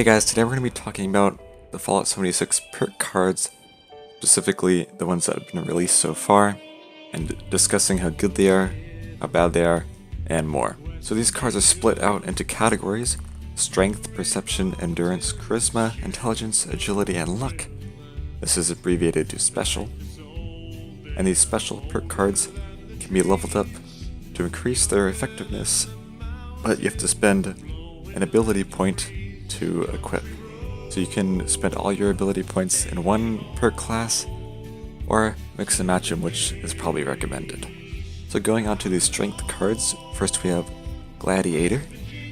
Hey guys, today we're going to be talking about the Fallout 76 perk cards, specifically the ones that have been released so far, and discussing how good they are, how bad they are, and more. So these cards are split out into categories: Strength, Perception, Endurance, Charisma, Intelligence, Agility, and Luck. This is abbreviated to Special. And these special perk cards can be leveled up to increase their effectiveness, but you have to spend an ability point to equip. So you can spend all your ability points in one perk class, or mix and match them, which is probably recommended. So going on to these strength cards, first we have Gladiator.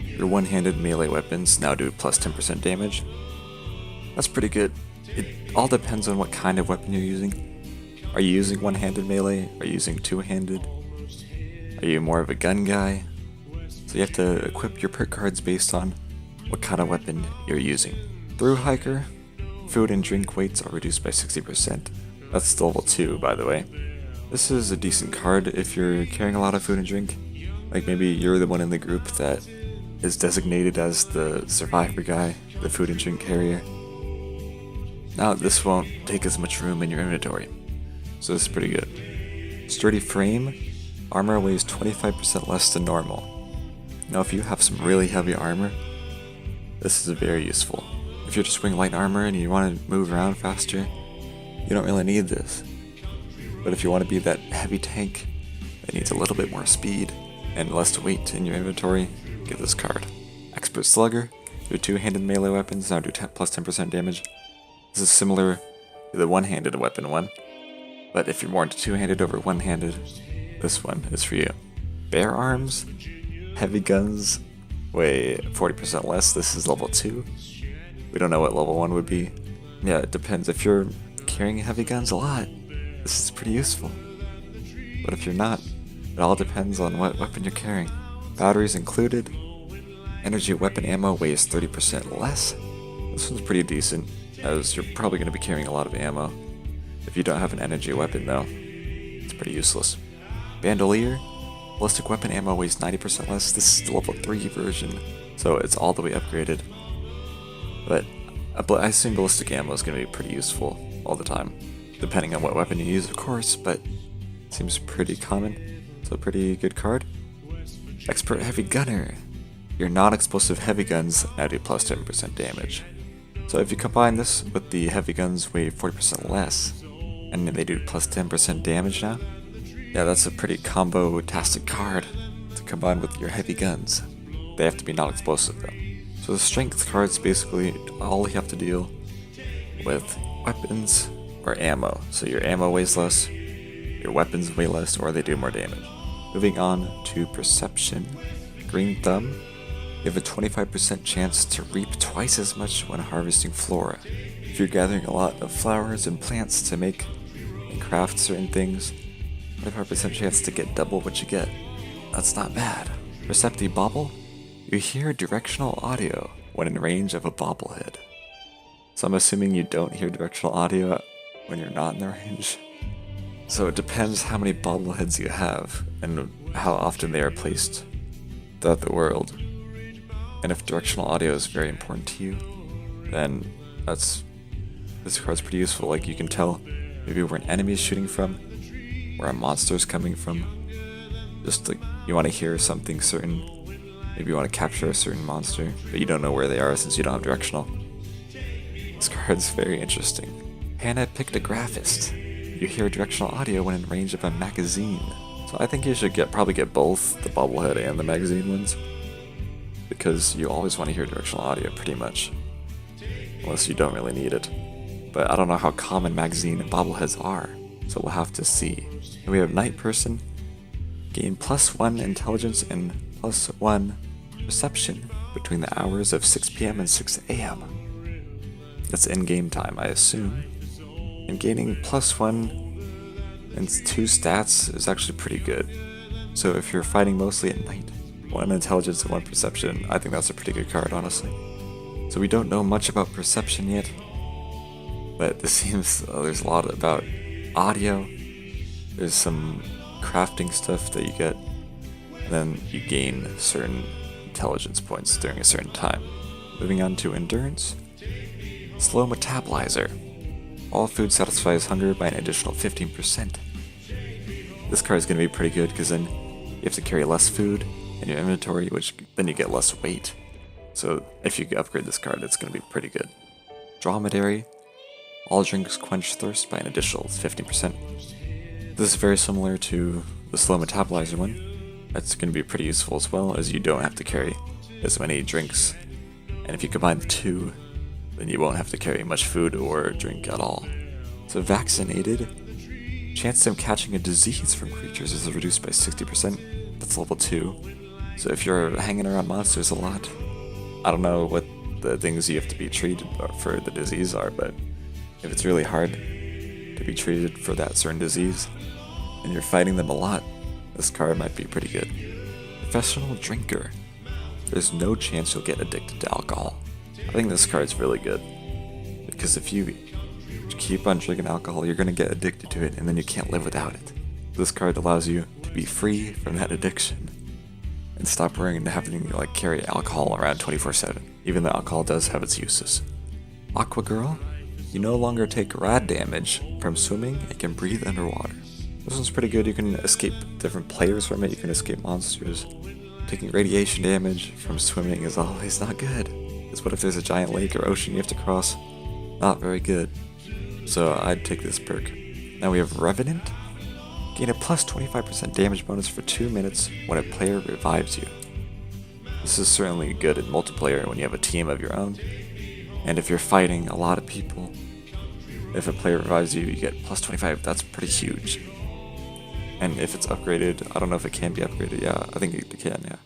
Your one-handed melee weapons now do plus 10% damage. That's pretty good. It all depends on what kind of weapon you're using. Are you using one-handed melee? Are you using two-handed? Are you more of a gun guy? So you have to equip your perk cards based on what kind of weapon you're using. Through Hiker, food and drink weights are reduced by 60%. That's level 2, by the way. This is a decent card if you're carrying a lot of food and drink. Like maybe you're the one in the group that is designated as the survivor guy, the food and drink carrier. Now this won't take as much room in your inventory, so this is pretty good. Sturdy Frame, armor weighs 25% less than normal. Now if you have some really heavy armor, this is very useful. If you're just wearing light armor and you want to move around faster, you don't really need this. But if you want to be that heavy tank that needs a little bit more speed and less weight in your inventory, get this card. Expert Slugger, your two-handed melee weapons now do plus 10% damage. This is similar to the one-handed weapon one, but if you're more into two-handed over one-handed, this one is for you. Bear Arms, heavy guns weigh 40% less. This is level 2. We don't know what level 1 would be. Yeah, it depends. If you're carrying heavy guns a lot, this is pretty useful. But if you're not, it all depends on what weapon you're carrying. Batteries included. Energy weapon ammo weighs 30% less. This one's pretty decent, as you're probably going to be carrying a lot of ammo. If you don't have an energy weapon though, it's pretty useless. Bandolier. Ballistic weapon ammo weighs 90% less. This is the level 3 version, so it's all the way upgraded. But I assume ballistic ammo is going to be pretty useful all the time, depending on what weapon you use, of course, but it seems pretty common, so a pretty good card. Expert Heavy Gunner. Your non-explosive heavy guns now do plus 10% damage. So if you combine this with the heavy guns weigh 40% less, and they do plus 10% damage now, yeah, that's a pretty combo-tastic card to combine with your heavy guns. They have to be non-explosive though. So the strength cards basically all you have to deal with weapons or ammo. So your ammo weighs less, your weapons weigh less, or they do more damage. Moving on to Perception. Green Thumb. You have a 25% chance to reap twice as much when harvesting flora. If you're gathering a lot of flowers and plants to make and craft certain things, 25% chance to get double what you get. That's not bad. Perceptive Bobble. You hear directional audio when in range of a bobblehead. So I'm assuming you don't hear directional audio when you're not in the range. So it depends how many bobbleheads you have and how often they are placed throughout the world. And if directional audio is very important to you, then this card's pretty useful. Like you can tell maybe where an enemy is shooting from, where a monster is coming from. Just like you want to hear something certain. Maybe you want to capture a certain monster, but you don't know where they are since you don't have directional. This card's very interesting. Panapictographist. You hear directional audio when in range of a magazine. So I think you should probably get both the bobblehead and the magazine ones, because you always want to hear directional audio pretty much, unless you don't really need it. But I don't know how common magazine and bobbleheads are, so we'll have to see. And we have Night Person. Gain +1 intelligence and +1 perception between the hours of 6 p.m. and 6 a.m. That's in-game time, I assume. And gaining +1 and 2 stats is actually pretty good. So if you're fighting mostly at night, 1 intelligence and 1 perception, I think that's a pretty good card, honestly. So we don't know much about perception yet, but this seems there's a lot about audio. There's some crafting stuff that you get, and then you gain certain intelligence points during a certain time. Moving on to Endurance. Slow Metabolizer. All food satisfies hunger by an additional 15%. This card is going to be pretty good because then you have to carry less food in your inventory, which then you get less weight. So if you upgrade this card, it's going to be pretty good. Dromedary. All drinks quench thirst by an additional 15%. This is very similar to the Slow Metabolizer one. That's going to be pretty useful as well, as you don't have to carry as many drinks. And if you combine the two, then you won't have to carry much food or drink at all. So Vaccinated. Chance of catching a disease from creatures is reduced by 60%. That's level 2. So if you're hanging around monsters a lot, I don't know what the things you have to be treated for the disease are, but if it's really hard to be treated for that certain disease, and you're fighting them a lot, this card might be pretty good. Professional Drinker. There's no chance you'll get addicted to alcohol. I think this card's really good, because if you keep on drinking alcohol, you're going to get addicted to it, and then you can't live without it. This card allows you to be free from that addiction, and stop worrying and having to carry alcohol around 24/7, even though alcohol does have its uses. Aqua Girl. You no longer take rad damage from swimming and can breathe underwater. This one's pretty good. You can escape different players from it, you can escape monsters. Taking radiation damage from swimming is always not good, because what if there's a giant lake or ocean you have to cross? Not very good. So I'd take this perk. Now we have Revenant. Gain a plus 25% damage bonus for 2 minutes when a player revives you. This is certainly good in multiplayer when you have a team of your own. And if you're fighting a lot of people, if a player revives you, you get plus 25. That's pretty huge. And if it's upgraded, I don't know if it can be upgraded. Yeah, I think it can, yeah.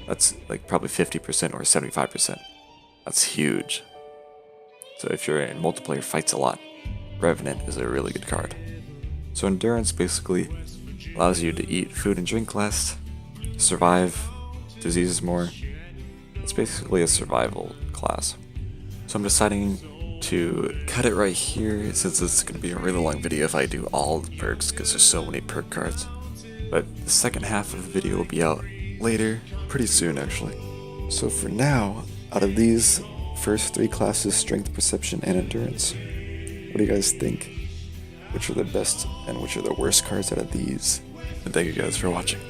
That's probably 50% or 75%. That's huge. So if you're in multiplayer fights a lot, Revenant is a really good card. So Endurance basically allows you to eat food and drink less, survive diseases more. It's basically a survival class. So I'm deciding to cut it right here, since it's going to be a really long video if I do all the perks, because there's so many perk cards. But the second half of the video will be out later, pretty soon actually. So for now, out of these first 3 classes, Strength, Perception, and Endurance, what do you guys think? Which are the best and which are the worst cards out of these? And thank you guys for watching.